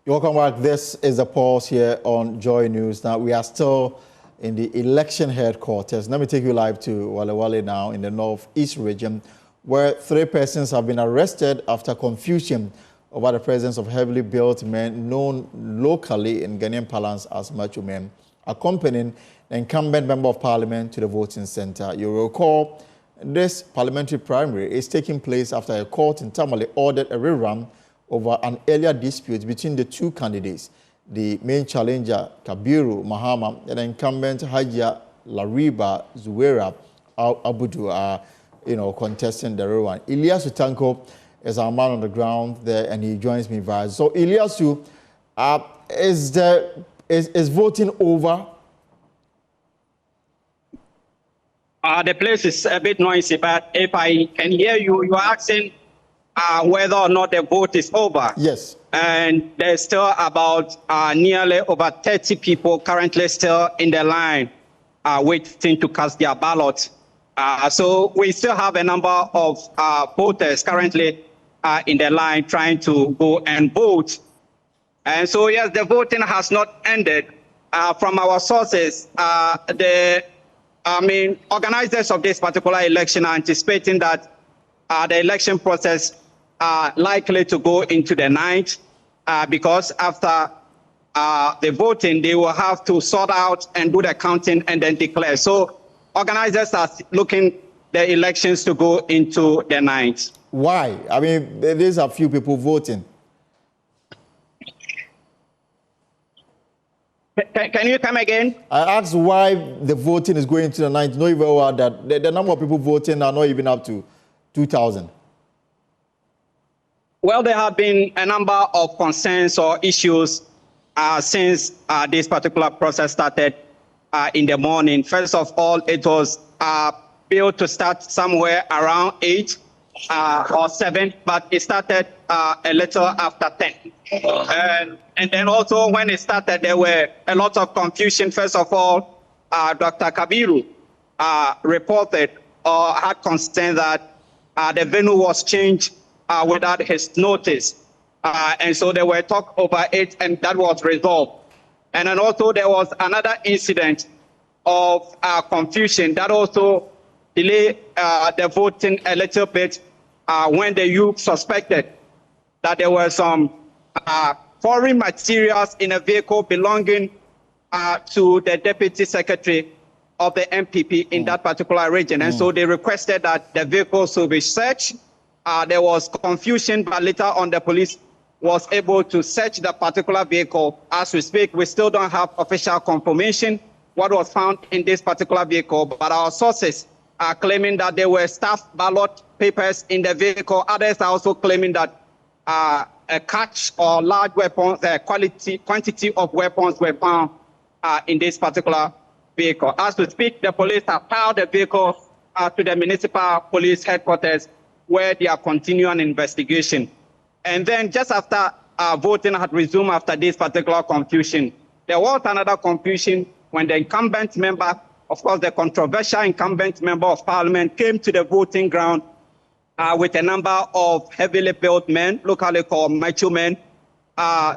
You're welcome back. This is the pulse here on Joy News. Now, we are still in the election headquarters. Let me take you live to Walewale now in the northeast region, where 3 persons have been arrested after confusion over the presence of heavily built men known locally in Ghanaian parlance as macho men, accompanying the incumbent member of parliament to the voting center. You will recall this parliamentary primary is taking place after a court in Tamale ordered a rerun over an earlier dispute between the 2 candidates. The main challenger, Kabiru Mahama, and the incumbent Hajia Lariba Zuwera Abudu are, contesting the rerun. Ilyasu Tanko is our man on the ground there, and he joins me via. So, Ilyasu, is voting over? The place is a bit noisy, but if I can hear you, you are asking whether or not the vote is over. Yes. And there's still about nearly over 30 people currently still in the line waiting to cast their ballot. So we still have a number of voters currently in the line trying to go and vote. And so, yes, the voting has not ended. From our sources, organizers of this particular election are anticipating that the election process are likely to go into the night because after the voting, they will have to sort out and do the counting and then declare. So organizers are looking the elections to go into the night. Why? I mean, there's a few people voting. Can you come again? I asked why the voting is going to the night. No, even that the number of people voting are not even up to 2,000. Well, there have been a number of concerns or issues since this particular process started in the morning. First of all, it was built to start somewhere around 8 or 7, but it started a little after 10. And then also when it started, there were a lot of confusion. First of all, Dr. Kabiru reported or had concern that the venue was changed without his notice. And so there were talk over it, and that was resolved. And then also there was another incident of confusion that also delayed the voting a little bit when the youth suspected that there were some foreign materials in a vehicle belonging to the deputy secretary of the MPP in that particular region. And so they requested that the vehicles should be searched. There was confusion, but later on the police was able to search the particular vehicle. As we speak, we still don't have official confirmation what was found in this particular vehicle, but our sources are claiming that there were staff ballot papers in the vehicle. Others are also claiming that a catch or large weapons, quantity of weapons were found in this particular vehicle. As we speak, the police have filed the vehicle to the municipal police headquarters where they are continuing investigation. And then just after voting had resumed after this particular confusion, there was another confusion when the incumbent member, of course, the controversial incumbent member of parliament came to the voting ground with a number of heavily built men, locally called macho men.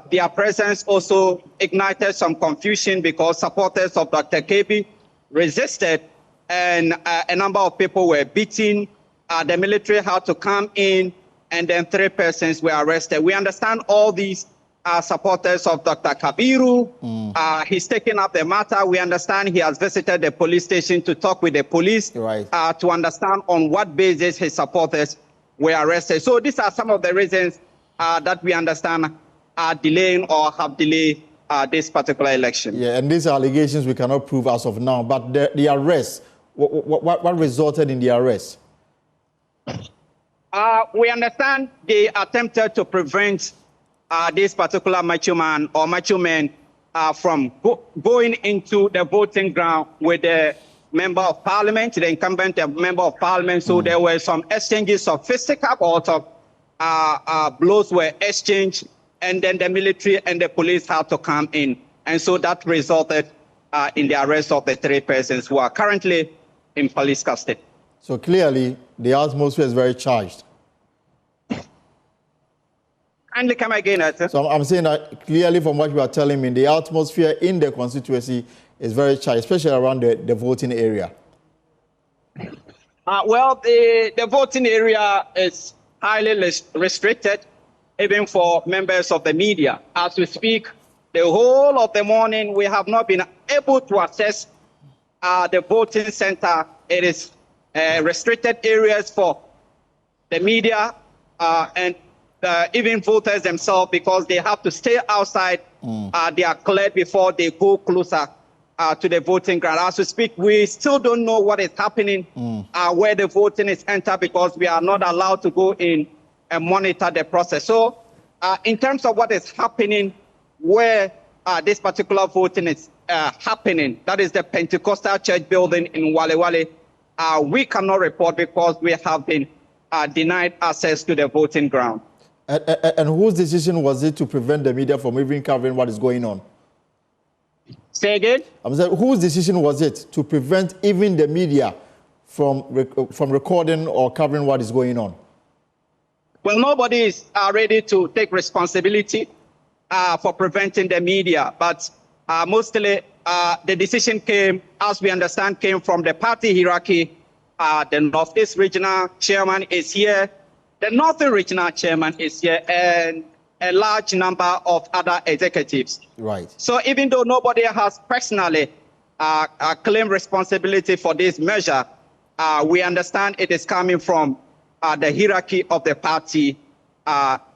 Their presence also ignited some confusion because supporters of Dr. KB resisted, and a number of people were beaten. The military had to come in, and then 3 persons were arrested. We understand all these supporters of Dr. Kabiru. He's taken up the matter. We understand he has visited the police station to talk with the police to understand on what basis his supporters were arrested. So these are some of the reasons that we understand are delaying or have delayed this particular election. Yeah, and these allegations we cannot prove as of now, but the arrest, what resulted in the arrest? We understand they attempted to prevent this particular macho man or macho men from going into the voting ground with the member of parliament, the incumbent member of parliament. So there were some exchanges of physical or blows were exchanged, and then the military and the police had to come in. And so that resulted in the arrest of the 3 persons who are currently in police custody. So clearly, the atmosphere is very charged. Kindly come again, sir. So I'm saying that clearly from what you are telling me, the atmosphere in the constituency is very shy, especially around the voting area. Well, the voting area is highly restricted, even for members of the media. As we speak, the whole of the morning, we have not been able to access the voting center. It is restricted areas for the media and even voters themselves, because they have to stay outside. They are cleared before they go closer to the voting ground. As we speak, we still don't know what is happening where the voting is entered, because we are not allowed to go in and monitor the process. So in terms of what is happening where this particular voting is happening, that is the Pentecostal Church building in Walewale, we cannot report because we have been denied access to the voting ground. And whose decision was it to prevent the media from even covering what is going on? Say again? I'm saying, whose decision was it to prevent even the media from recording or covering what is going on? Well, nobody is ready to take responsibility for preventing the media, but mostly the decision came, as we understand, came from the party hierarchy. The Northeast Regional Chairman is here, the Northern Regional Chairman is here, and a large number of other executives. Right. So even though nobody has personally claimed responsibility for this measure, we understand it is coming from the hierarchy of the party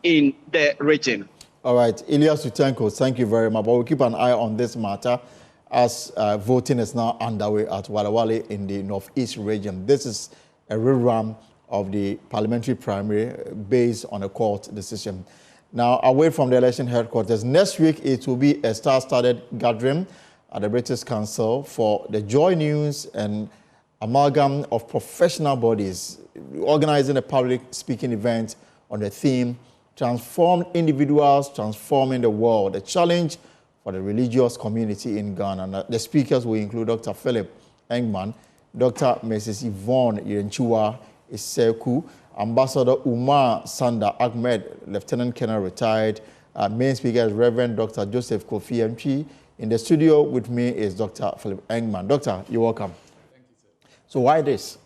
in the region. All right, Elias Utenko, thank you very much. But we'll keep an eye on this matter as voting is now underway at Walewale in the Northeast region. This is a rerun of the parliamentary primary based on a court decision. Now, away from the election headquarters, next week it will be a star-studded gathering at the British Council for the Joy News and amalgam of professional bodies organizing a public speaking event on the theme, Transformed Individuals Transforming the World, a challenge for the religious community in Ghana. And the speakers will include Dr. Philip Engman, Dr. Mrs. Yvonne Yenchua Iseku, Ambassador Umar Sanda Ahmed, Lieutenant Colonel retired. Main speaker is Reverend Dr. Joseph Kofi Mchi. In the studio with me is Dr. Philip Engman. Doctor, you're welcome. Thank you, sir. So why this?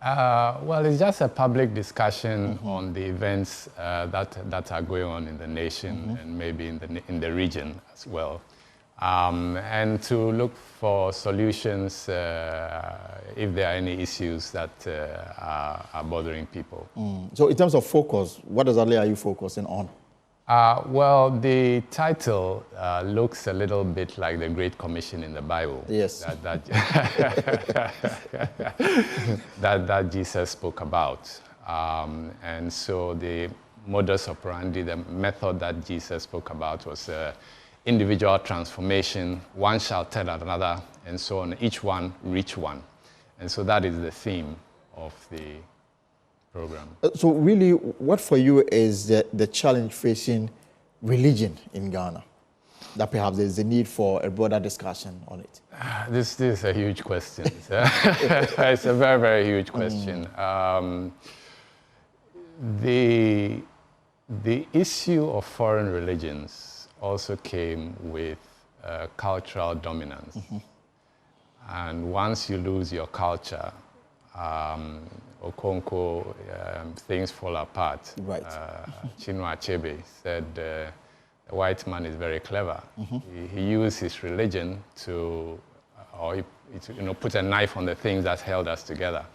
Well, it's just a public discussion on the events that are going on in the nation and maybe in the region as well. And to look for solutions if there are any issues that are bothering people. So in terms of focus, what exactly are you focusing on? Well, the title looks a little bit like the Great Commission in the Bible. Yes. That Jesus spoke about. And so the modus operandi, the method that Jesus spoke about was individual transformation. One shall tell another, and so on. Each one reach one. And so that is the theme of the program. So really, what for you is the challenge facing religion in Ghana? That perhaps there's a need for a broader discussion on it. This is a huge question. It's a very, very huge question. The issue of foreign religions also came with cultural dominance. And once you lose your culture, Okonkwo, things fall apart. Right. Chinua Achebe said the white man is very clever. He used his religion to, put a knife on the things that held us together.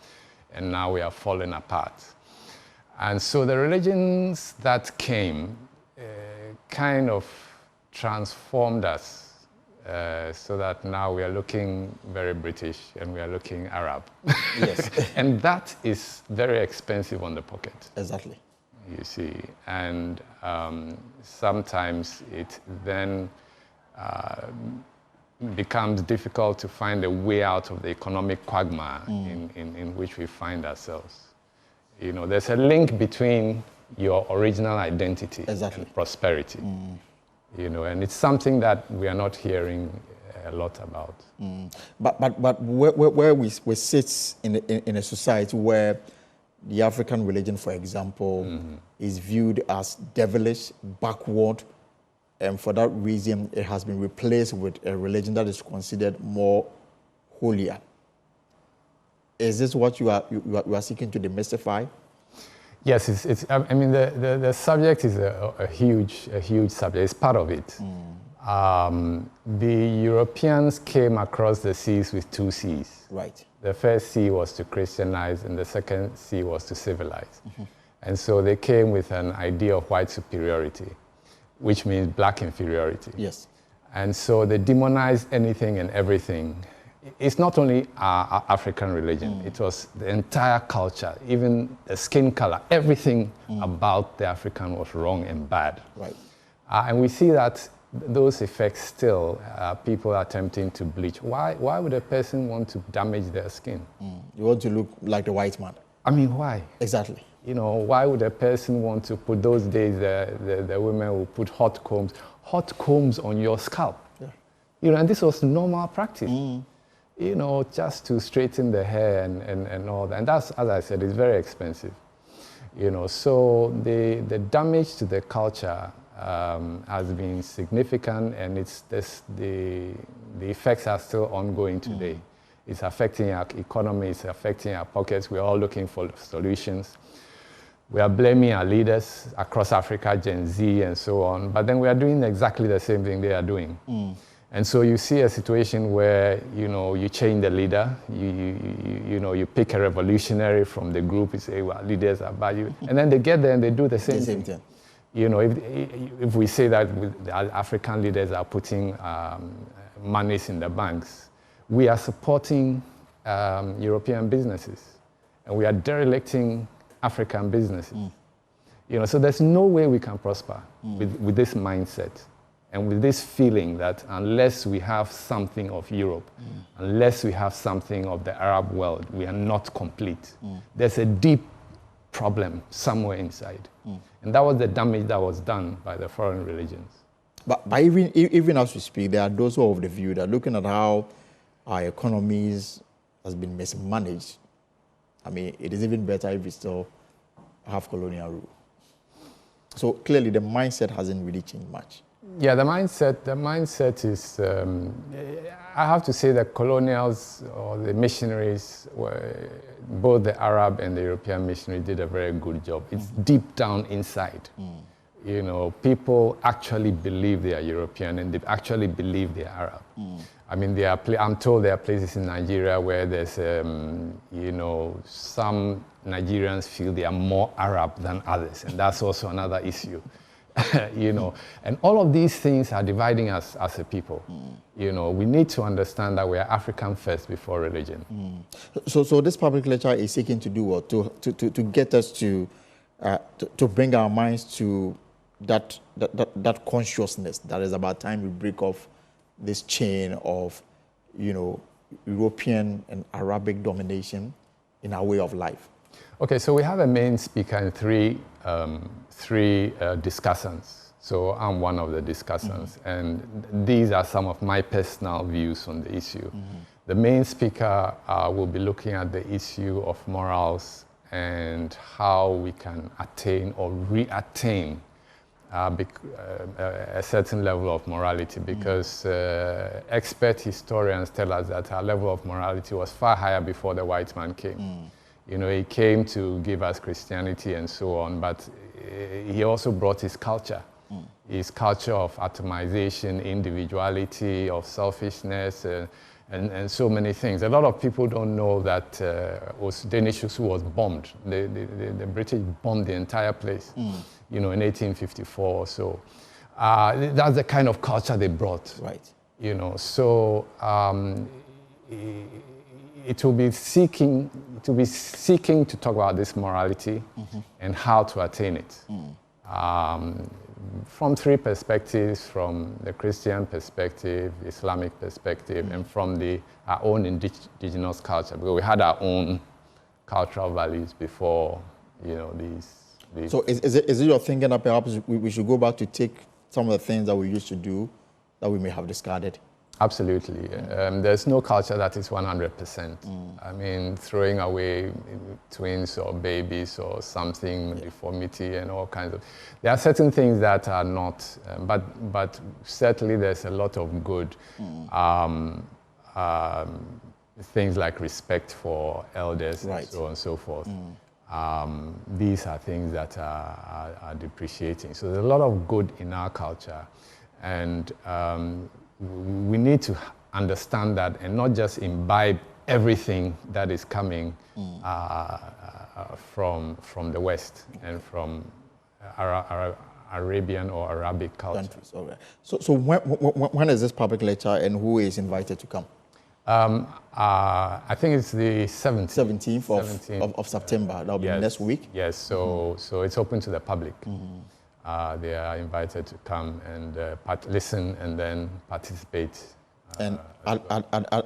And now we are falling apart. And so the religions that came kind of transformed us so that now we are looking very British and we are looking Arab. Yes. And that is very expensive on the pocket. Exactly. You see. And sometimes it then becomes difficult to find a way out of the economic quagmire in which we find ourselves. You know, there's a link between your original identity and prosperity. You know, and it's something that we are not hearing a lot about. But where we sit in a society where the African religion, for example, is viewed as devilish, backward, and for that reason, it has been replaced with a religion that is considered more holier. Is this what you are seeking to demystify? Yes, I mean, the subject is a huge subject. It's part of it. The Europeans came across the seas with two C's. Right. The first C was to Christianize, and the second C was to civilize. And so they came with an idea of white superiority, which means black inferiority. Yes. And so they demonized anything and everything. It's not only our African religion, it was the entire culture, even the skin color, everything about the African was wrong and bad. Right. And we see that those effects still, people are attempting to bleach. Why would a person want to damage their skin? You want to look like the white man. I mean, why? Exactly. You know, why would a person want to put, those days the women will put hot combs on your scalp? Yeah. You know, and this was normal practice. You know, just to straighten the hair and all that. And that's, as I said, it's very expensive. You know, so the damage to the culture has been significant, and the effects are still ongoing today. It's affecting our economy, it's affecting our pockets. We're all looking for solutions. We are blaming our leaders across Africa, Gen Z, and so on, but then we are doing exactly the same thing they are doing. And so you see a situation where, you know, you change the leader, you pick a revolutionary from the group, you say, well, leaders are bad, and then they get there and they do the same thing. You know, if we say that the African leaders are putting monies in the banks, we are supporting European businesses, and we are derelicting African businesses. You know, so there's no way we can prosper with this mindset and with this feeling that unless we have something of Europe, unless we have something of the Arab world, we are not complete. There's a deep problem somewhere inside. And that was the damage that was done by the foreign religions. But even as we speak, there are those who are of the view that looking at how our economies has been mismanaged, I mean, it is even better if we still have colonial rule. So clearly the mindset hasn't really changed much. Yeah, the mindset is, I have to say that colonials or the missionaries, both the Arab and the European missionaries did a very good job. It's deep down inside. You know, people actually believe they are European and they actually believe they are Arab. I mean, I'm told there are places in Nigeria where there's, you know, some Nigerians feel they are more Arab than others, and that's also another issue. You know, and all of these things are dividing us as a people. You know, we need to understand that we are African first before religion. So this public lecture is seeking to do what? To get us to bring our minds to that consciousness that is about time we break off this chain of, you know, European and Arabic domination in our way of life. Okay, so we have a main speaker and three discussants. So I'm one of the discussants, and these are some of my personal views on the issue. The main speaker will be looking at the issue of morals and how we can attain or re-attain a certain level of morality, because expert historians tell us that our level of morality was far higher before the white man came. You know, he came to give us Christianity and so on, but he also brought his culture. His culture of atomization, individuality, of selfishness, and so many things. A lot of people don't know that Danish was bombed. The British bombed the entire place, you know, in 1854 or so. That's the kind of culture they brought. Right. You know, so it will be seeking to talk about this morality and how to attain it. From three perspectives: from the Christian perspective, Islamic perspective, and from our own indigenous culture, because we had our own cultural values before, you know, these. So is it your thinking that perhaps we should go back to take some of the things that we used to do that we may have discarded? Absolutely. There's no culture that is 100%. I mean, throwing away twins or babies or something, deformity and all kinds of... There are certain things that are not, but certainly there's a lot of good. Things like respect for elders and so on and so forth. These are things that are depreciating. So there's a lot of good in our culture. And we need to understand that and not just imbibe everything that is coming from the West and from Arabian or Arabic culture. Countries. Okay. So when is this public lecture and who is invited to come? I think it's the 17th of September. That'll be next week. Yes, so it's open to the public. They are invited to come and listen and then participate. And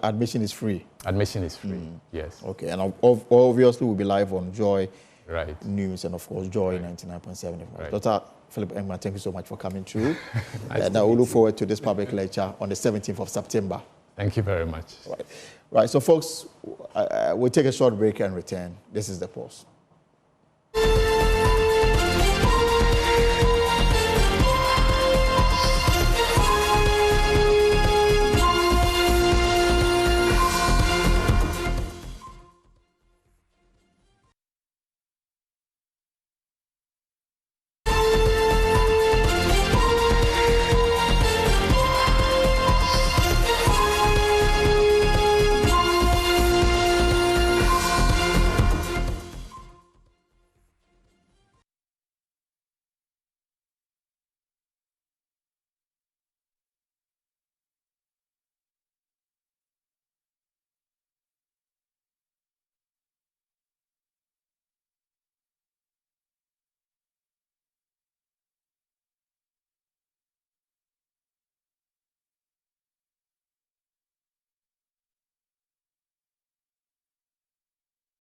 admission is free? Admission is free, yes. Okay, and obviously we'll be live on Joy News and of course Joy 99.7. Right. Dr. Philip Engman, thank you so much for coming through. Now we look forward to this public lecture on the 17th of September. Thank you very much. Right, so folks, we'll take a short break and return. This is The Pulse.